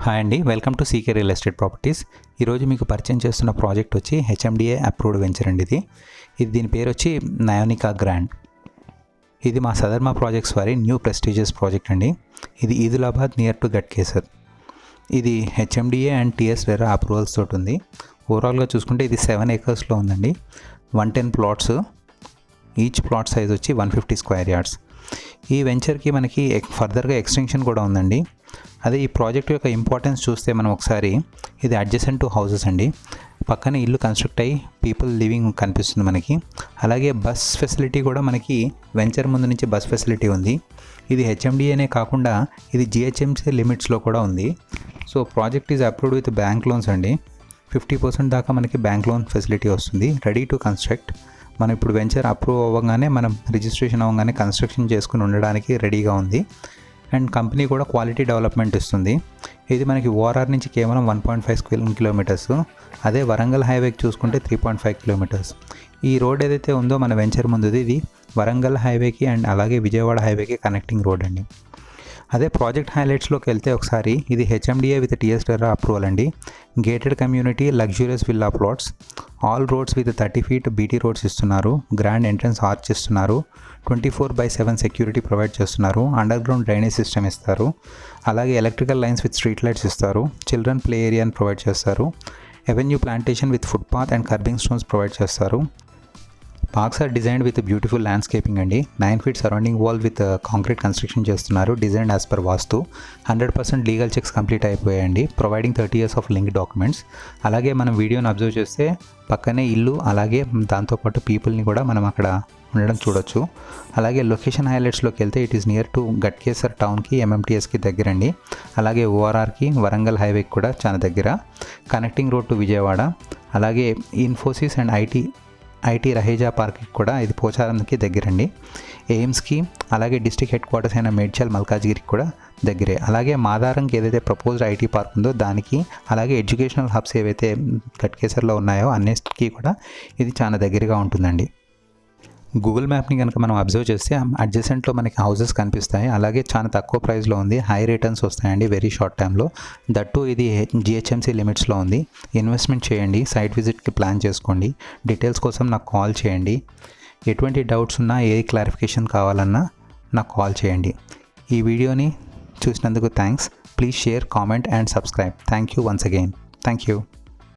Hi అండి, welcome to CK real estate properties. ఈరోజు మీకు పరిచయం చేస్తున్న ప్రాజెక్ట్ వచ్చి హెచ్ఎండిఏ అప్రూవ్డ్ వెంచర్ అండి. దీని పేరు వచ్చి నయోనికా గ్రాండ్. ఇది మా సదర్మా ప్రాజెక్ట్స్ వారి న్యూ ప్రెస్టీజియస్ ప్రాజెక్ట్ అండి. ఇది ఈదులాబాద్ నియర్ టు గట్కేసర్. ఇది HMDA and TS RERA approvals తోటి ఉంది. ఓవరాల్గా చూసుకుంటే ఇది 7 acresలో ఉందండి. 110 ప్లాట్స్, ఈచ్ ప్లాట్ సైజ్ వచ్చి 150 స్క్వేర్ యార్డ్స్. ఈ వెంచర్కి మనకి ఫర్దర్గా ఎక్స్టెన్షన్ కూడా ఉందండి. అదే ఈ ప్రాజెక్ట్ యొక్క ఇంపార్టెన్స్ చూస్తే మనం ఒకసారి, ఇది అడ్జసెంట్ టు హౌసెస్ అండి. పక్కన ఇల్లు కన్స్ట్రక్ట్ అయ్యి పీపుల్ లివింగ్ కనిపిస్తుంది మనకి. అలాగే బస్ ఫెసిలిటీ కూడా మనకి వెంచర్ ముందు నుంచి బస్ ఫెసిలిటీ ఉంది. ఇది హెచ్ఎండిఏనే కాకుండా ఇది జిహెచ్ఎంసీ లిమిట్స్లో కూడా ఉంది. So project is approved with bank loans అండి. 50% దాకా మనకి బ్యాంక్ లోన్ ఫెసిలిటీ వస్తుంది. Ready to construct. మనం ఇప్పుడు వెంచర్ అప్రూవ్ అవ్వగానే, మనం రిజిస్ట్రేషన్ అవ్వగానే కన్స్ట్రక్షన్ చేసుకుని ఉండడానికి రెడీగా ఉంది. అండ్ కంపెనీ కూడా క్వాలిటీ డెవలప్మెంట్ ఇస్తుంది. ఇది మనకి ఓఆర్ఆర్ నుంచి కేవలం 1.5 కిలోమీటర్స్. అదే వరంగల్ హైవేకి చూసుకుంటే 3.5 కిలోమీటర్స్. ఈ రోడ్ ఏదైతే ఉందో మన వెంచర్ ముందుది, ఇది వరంగల్ హైవేకి అండ్ అలాగే విజయవాడ హైవేకి కనెక్టింగ్ రోడ్ అండి. అదే ప్రాజెక్ట్ హైలైట్స్లోకి వెళ్తే ఒకసారి, ఇది HMDA with TS RERA approval అండి. Gated community, luxurious villa plots, all roads with 30 feet BT roads ఇస్తున్నారు. గ్రాండ్ ఎంట్రన్స్ ఆర్చ్ ఇస్తున్నారు. 24/7 సెక్యూరిటీ ప్రొవైడ్ చేస్తున్నారు. అండర్ గ్రౌండ్ డ్రైనేజ్ సిస్టమ్ ఇస్తారు. అలాగే electrical lines with street lights ఇస్తారు. చిల్డ్రన్ ప్లే ఏరియాని provide చేస్తారు. Avenue plantation with footpath and curbing stones provide చేస్తారు. Parks are designed with beautiful landscaping అండి. 9 feet surrounding wall with concrete construction చేస్తున్నారు. Design as per వాస్తు. 100% legal checks complete అయిపోయాయండి. Providing 30 years of link documents. అలాగే మనం వీడియోని observe చేస్తే పక్కనే ఇల్లు, అలాగే దాంతోపాటు పీపుల్ని కూడా మనం అక్కడ ఉండడం చూడొచ్చు. అలాగే లొకేషన్ హైలైట్స్లోకి వెళ్తే, it is near to Ghatkesar టౌన్కి, ఎంఎంటీఎస్కి దగ్గరండి. అలాగే ఓఆర్ఆర్కి, వరంగల్ హైవేకి కూడా చాలా దగ్గర. Connecting road to Vijayawada. అలాగే ఇన్ఫోసిస్ అండ్ ఐటీ రహేజా పార్క్కి కూడా ఇది పోచారంకి దగ్గరండి. ఎయిమ్స్కి, అలాగే డిస్ట్రిక్ట్ హెడ్ క్వార్టర్స్ అయిన మేడ్చల్, మల్కాజ్గిరికి కూడా దగ్గరే. అలాగే మాదారంకి ఏదైతే ప్రపోజ్డ్ ఐటీ పార్క్ ఉందో దానికి, అలాగే ఎడ్యుకేషనల్ హబ్స్ ఏవైతే గట్కేసర్లో ఉన్నాయో అన్నిటికీ కూడా ఇది చాలా దగ్గరగా ఉంటుందండి. గూగుల్ మ్యాప్ని కనుక మనం అబ్జర్వ్ చేస్తే అడ్జసెంట్లో మనకి హౌసెస్ కనిపిస్తాయి. అలాగే చాలా తక్కువ ప్రైస్లో ఉంది. హై రిటర్న్స్ వస్తాయండి వెరీ షార్ట్ టైంలో. దట్టు ఇది జిహెచ్ఎంసీ లిమిట్స్లో ఉంది. ఇన్వెస్ట్మెంట్ చేయండి. సైట్ విజిట్కి ప్లాన్ చేసుకోండి. డీటెయిల్స్ కోసం నాకు కాల్ చేయండి. ఎటువంటి డౌట్స్ ఉన్నా, ఏ క్లారిఫికేషన్ కావాలన్నా నాకు కాల్ చేయండి. ఈ వీడియోని చూసినందుకు thanks. Please share, comment and subscribe. Thank you once again. Thank you.